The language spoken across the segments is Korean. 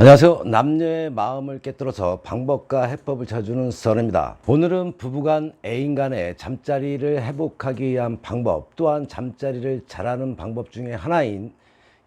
안녕하세요. 남녀의 마음을 깨뚫어서 방법과 해법을 찾아주는 선입니다. 오늘은 부부간 애인 간의 잠자리를 회복하기 위한 방법, 또한 잠자리를 잘하는 방법 중에 하나인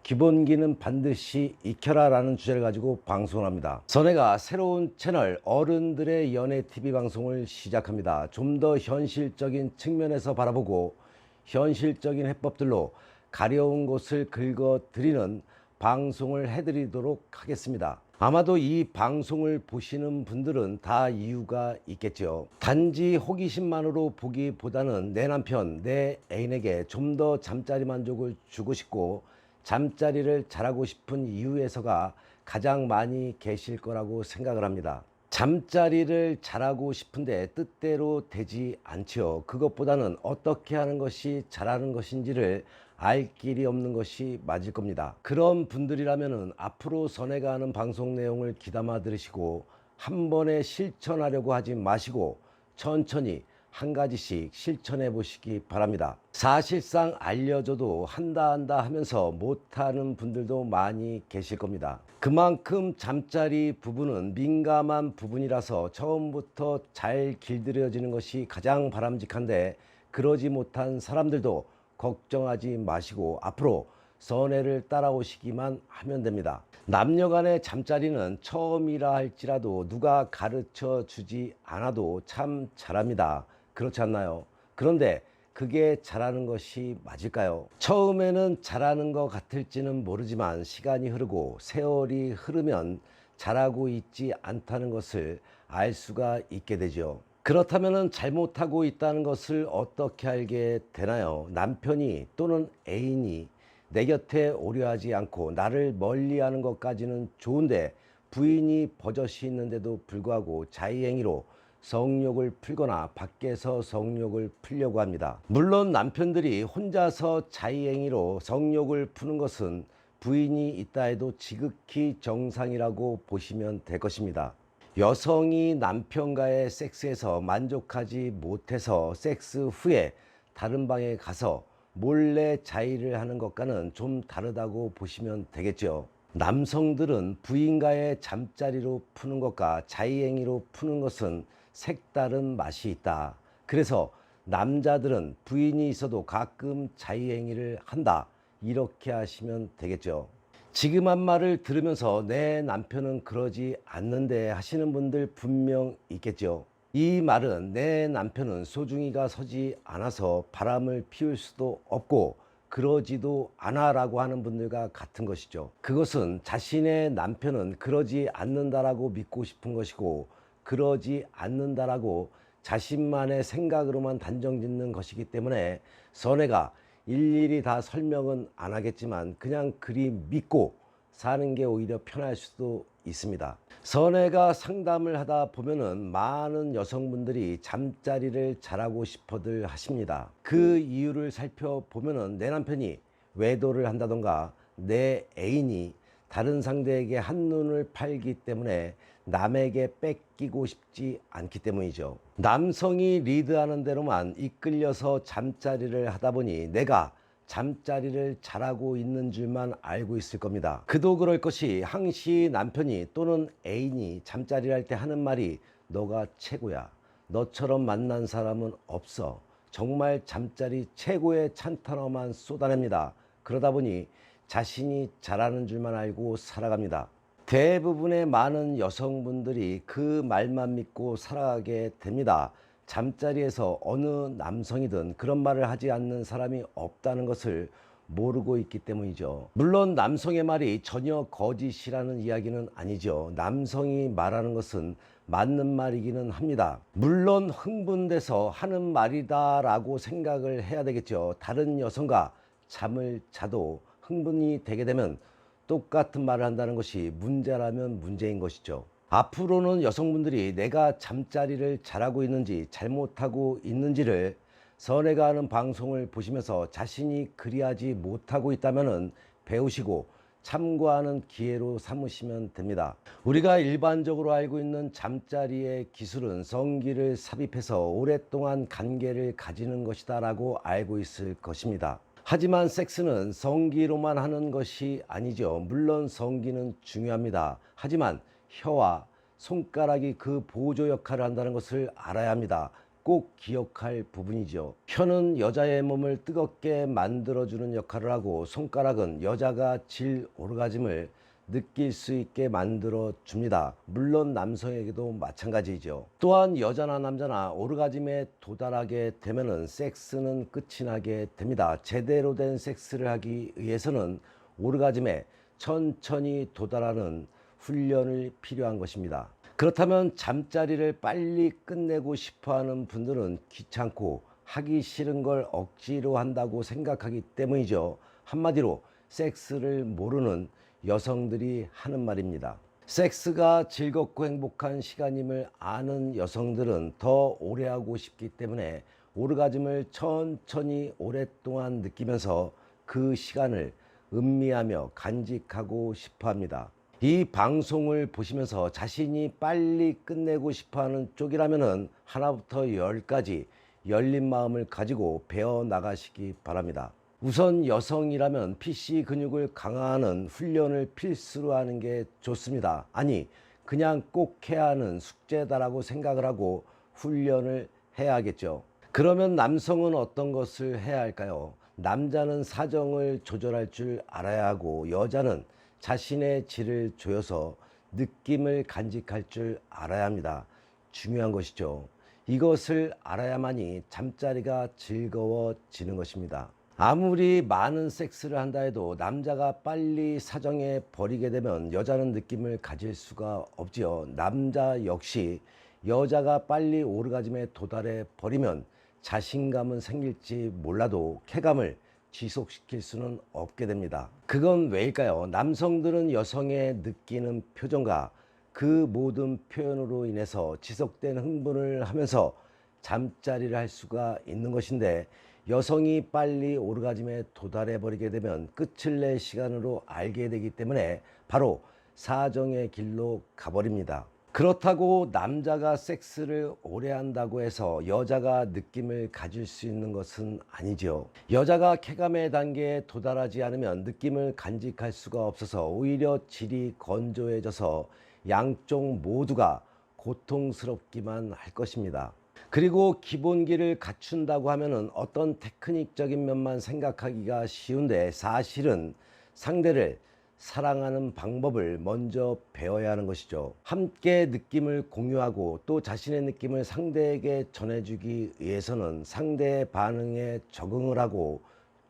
기본기는 반드시 익혀라 라는 주제를 가지고 방송을 합니다. 선혜가 새로운 채널 어른들의 연애 TV 방송을 시작합니다. 좀 더 현실적인 측면에서 바라보고 현실적인 해법들로 가려운 곳을 긁어드리는 방송을 해드리도록 하겠습니다. 아마도 이 방송을 보시는 분들은 다 이유가 있겠죠. 단지 호기심만으로 보기보다는 내 남편, 내 애인에게 좀 더 잠자리 만족을 주고 싶고 잠자리를 잘하고 싶은 이유에서가 가장 많이 계실 거라고 생각을 합니다. 잠자리를 잘하고 싶은데 뜻대로 되지 않지요. 그것보다는 어떻게 하는 것이 잘하는 것인지를 알 길이 없는 것이 맞을 겁니다. 그런 분들이라면 앞으로 선혜가 하는 방송 내용을 귀담아 들으시고 한 번에 실천하려고 하지 마시고 천천히 한 가지씩 실천해 보시기 바랍니다. 사실상 알려줘도 한다 하면서 못하는 분들도 많이 계실 겁니다. 그만큼 잠자리 부분은 민감한 부분이라서 처음부터 잘 길들여지는 것이 가장 바람직한데, 그러지 못한 사람들도 걱정하지 마시고 앞으로 선혜를 따라오시기만 하면 됩니다. 남녀 간의 잠자리는 처음이라 할지라도 누가 가르쳐 주지 않아도 참 잘합니다. 그렇지 않나요? 그런데 그게 잘하는 것이 맞을까요? 처음에는 잘하는 것 같을지는 모르지만 시간이 흐르고 세월이 흐르면 잘하고 있지 않다는 것을 알 수가 있게 되죠. 그렇다면 잘못하고 있다는 것을 어떻게 알게 되나요? 남편이 또는 애인이 내 곁에 오려 하지 않고 나를 멀리하는 것까지는 좋은데, 부인이 버젓이 있는데도 불구하고 자의행위로 성욕을 풀거나 밖에서 성욕을 풀려고 합니다. 물론 남편들이 혼자서 자의행위로 성욕을 푸는 것은 부인이 있다 해도 지극히 정상이라고 보시면 될 것입니다. 여성이 남편과의 섹스에서 만족하지 못해서 섹스 후에 다른 방에 가서 몰래 자의를 하는 것과는 좀 다르다고 보시면 되겠죠. 남성들은 부인과의 잠자리로 푸는 것과 자의행위로 푸는 것은 색다른 맛이 있다. 그래서 남자들은 부인이 있어도 가끔 자의행위를 한다, 이렇게 하시면 되겠죠. 지금 한 말을 들으면서 내 남편은 그러지 않는데 하시는 분들 분명 있겠죠. 이 말은 내 남편은 소중이가 서지 않아서 바람을 피울 수도 없고 그러지도 않아 라고 하는 분들과 같은 것이죠. 그것은 자신의 남편은 그러지 않는다라고 믿고 싶은 것이고, 그러지 않는다라고 자신만의 생각으로만 단정 짓는 것이기 때문에 선혜가 일일이 다 설명은 안 하겠지만 그냥 그리 믿고 사는 게 오히려 편할 수도 있습니다. 선혜가 상담을 하다 보면은 많은 여성분들이 잠자리를 잘하고 싶어들 하십니다. 그 이유를 살펴보면은 내 남편이 외도를 한다던가 내 애인이 다른 상대에게 한눈을 팔기 때문에 남에게 뺏기고 싶지 않기 때문이죠. 남성이 리드하는 대로만 이끌려서 잠자리를 하다 보니 내가 잠자리를 잘하고 있는 줄만 알고 있을 겁니다. 그도 그럴 것이 항시 남편이 또는 애인이 잠자리를 할 때 하는 말이 너가 최고야, 너처럼 만난 사람은 없어, 정말 잠자리 최고의 찬탄어만 쏟아냅니다. 그러다 보니 자신이 잘하는 줄만 알고 살아갑니다. 대부분의 많은 여성분들이 그 말만 믿고 살아가게 됩니다. 잠자리에서 어느 남성이든 그런 말을 하지 않는 사람이 없다는 것을 모르고 있기 때문이죠. 물론 남성의 말이 전혀 거짓이라는 이야기는 아니죠. 남성이 말하는 것은 맞는 말이기는 합니다. 물론 흥분돼서 하는 말이다 라고 생각을 해야 되겠죠. 다른 여성과 잠을 자도 흥분이 되게 되면 똑같은 말을 한다는 것이 문제라면 문제인 것이죠. 앞으로는 여성분들이 내가 잠자리를 잘하고 있는지 잘못하고 있는지를 선혜가 하는 방송을 보시면서 자신이 그리하지 못하고 있다면 배우시고 참고하는 기회로 삼으시면 됩니다. 우리가 일반적으로 알고 있는 잠자리의 기술은 성기를 삽입해서 오랫동안 관계를 가지는 것이다 라고 알고 있을 것입니다. 하지만 섹스는 성기로만 하는 것이 아니죠. 물론 성기는 중요합니다. 하지만 혀와 손가락이 그 보조 역할을 한다는 것을 알아야 합니다. 꼭 기억할 부분이죠. 혀는 여자의 몸을 뜨겁게 만들어주는 역할을 하고, 손가락은 여자가 질 오르가즘을 느낄 수 있게 만들어 줍니다. 물론 남성에게도 마찬가지죠. 또한 여자나 남자나 오르가즘에 도달하게 되면은 섹스는 끝이 나게 됩니다. 제대로 된 섹스를 하기 위해서는 오르가즘에 천천히 도달하는 훈련이 필요한 것입니다. 그렇다면 잠자리를 빨리 끝내고 싶어하는 분들은 귀찮고 하기 싫은 걸 억지로 한다고 생각하기 때문이죠. 한마디로 섹스를 모르는 여성들이 하는 말입니다. 섹스가 즐겁고 행복한 시간임을 아는 여성들은 더 오래 하고 싶기 때문에 오르가즘을 천천히 오랫동안 느끼면서 그 시간을 음미하며 간직하고 싶어 합니다. 이 방송을 보시면서 자신이 빨리 끝내고 싶어하는 쪽이라면 하나부터 열까지 열린 마음을 가지고 배워 나가시기 바랍니다. 우선 여성이라면 PC 근육을 강화하는 훈련을 필수로 하는 게 좋습니다. 아니, 그냥 꼭 해야 하는 숙제다라고 생각을 하고 훈련을 해야 하겠죠. 그러면 남성은 어떤 것을 해야 할까요? 남자는 사정을 조절할 줄 알아야 하고, 여자는 자신의 질을 조여서 느낌을 간직할 줄 알아야 합니다. 중요한 것이죠. 이것을 알아야만이 잠자리가 즐거워지는 것입니다. 아무리 많은 섹스를 한다 해도 남자가 빨리 사정해 버리게 되면 여자는 느낌을 가질 수가 없지요. 남자 역시 여자가 빨리 오르가즘에 도달해 버리면 자신감은 생길지 몰라도 쾌감을 지속시킬 수는 없게 됩니다. 그건 왜일까요? 남성들은 여성의 느끼는 표정과 그 모든 표현으로 인해서 지속된 흥분을 하면서 잠자리를 할 수가 있는 것인데, 여성이 빨리 오르가즘에 도달해 버리게 되면 끝을 낼 시간으로 알게 되기 때문에 바로 사정의 길로 가버립니다. 그렇다고 남자가 섹스를 오래 한다고 해서 여자가 느낌을 가질 수 있는 것은 아니죠. 여자가 쾌감의 단계에 도달하지 않으면 느낌을 간직할 수가 없어서 오히려 질이 건조해져서 양쪽 모두가 고통스럽기만 할 것입니다. 그리고 기본기를 갖춘다고 하면은 어떤 테크닉적인 면만 생각하기가 쉬운데, 사실은 상대를 사랑하는 방법을 먼저 배워야 하는 것이죠. 함께 느낌을 공유하고 또 자신의 느낌을 상대에게 전해주기 위해서는 상대의 반응에 적응을 하고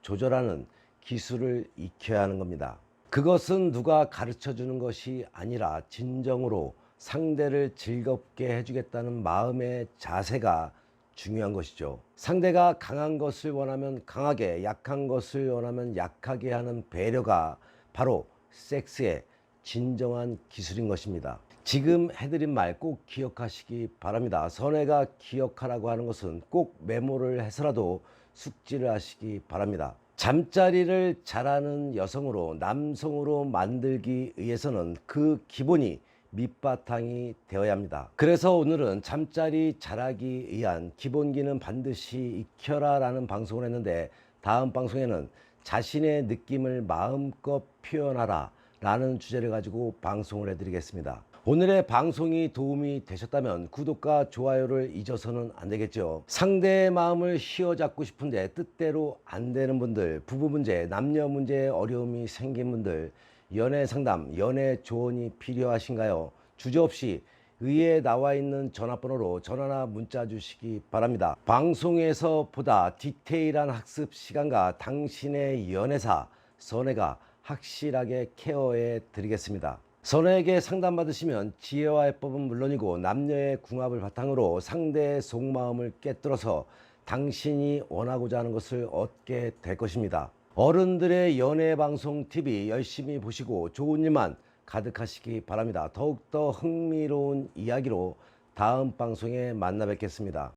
조절하는 기술을 익혀야 하는 겁니다. 그것은 누가 가르쳐 주는 것이 아니라 진정으로 상대를 즐겁게 해주겠다는 마음의 자세가 중요한 것이죠. 상대가 강한 것을 원하면 강하게, 약한 것을 원하면 약하게 하는 배려가 바로 섹스의 진정한 기술인 것입니다. 지금 해드린 말 꼭 기억하시기 바랍니다. 선혜가 기억하라고 하는 것은 꼭 메모를 해서라도 숙지를 하시기 바랍니다. 잠자리를 잘하는 여성으로, 남성으로 만들기 위해서는 그 기본이 밑바탕이 되어야 합니다. 그래서 오늘은 잠자리 잘하기 위한 기본기는 반드시 익혀라 라는 방송을 했는데, 다음 방송에는 자신의 느낌을 마음껏 표현하라 라는 주제를 가지고 방송을 해드리겠습니다. 오늘의 방송이 도움이 되셨다면 구독과 좋아요를 잊어서는 안 되겠죠. 상대의 마음을 휘어잡고 싶은데 뜻대로 안 되는 분들, 부부 문제, 남녀 문제에 어려움이 생긴 분들, 연애 상담, 연애 조언이 필요하신가요? 주저없이 위에 나와 있는 전화번호로 전화나 문자 주시기 바랍니다. 방송에서 보다 디테일한 학습 시간과 당신의 연애사 선혜가 확실하게 케어해 드리겠습니다. 선혜에게 상담받으시면 지혜와 해법은 물론이고 남녀의 궁합을 바탕으로 상대의 속마음을 꿰뚫어서 당신이 원하고자 하는 것을 얻게 될 것입니다. 어른들의 연애 방송 TV 열심히 보시고 좋은 일만 가득하시기 바랍니다. 더욱더 흥미로운 이야기로 다음 방송에 만나 뵙겠습니다.